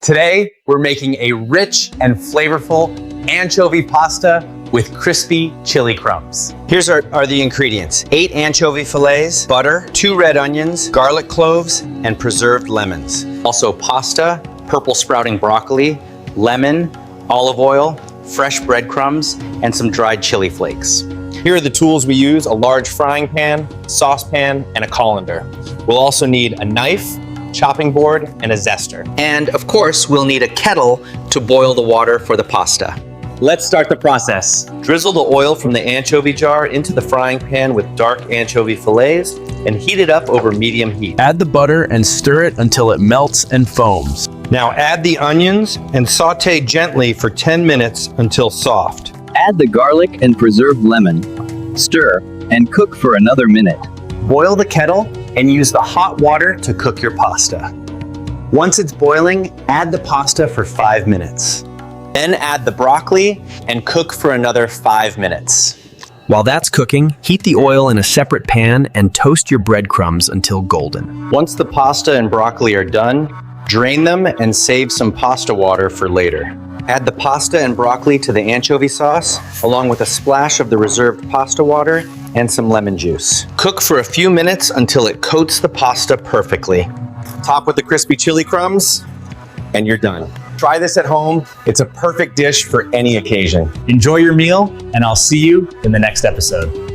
Today, we're making a rich and flavorful anchovy pasta with crispy chili crumbs. Here's the ingredients. 8 anchovy fillets, butter, 2 red onions, garlic cloves, and preserved lemons. Also pasta, purple sprouting broccoli, lemon, olive oil, fresh breadcrumbs, and some dried chili flakes. Here are the tools we use: a large frying pan, saucepan, and a colander. We'll also need a knife, chopping board, and a zester. And of course, we'll need a kettle to boil the water for the pasta. Let's start the process. Drizzle the oil from the anchovy jar into the frying pan with dark anchovy fillets and heat it up over medium heat. Add the butter and stir it until it melts and foams. Now add the onions and saute gently for 10 minutes until soft. Add the garlic and preserved lemon. Stir and cook for another minute. Boil the kettle and use the hot water to cook your pasta. Once it's boiling, add the pasta for 5 minutes. Then add the broccoli and cook for another 5 minutes. While that's cooking, heat the oil in a separate pan and toast your breadcrumbs until golden. Once the pasta and broccoli are done, drain them and save some pasta water for later. Add the pasta and broccoli to the anchovy sauce, along with a splash of the reserved pasta water and some lemon juice. Cook for a few minutes until it coats the pasta perfectly. Top with the crispy chili crumbs, and you're done. Try this at home. It's a perfect dish for any occasion. Enjoy your meal, and I'll see you in the next episode.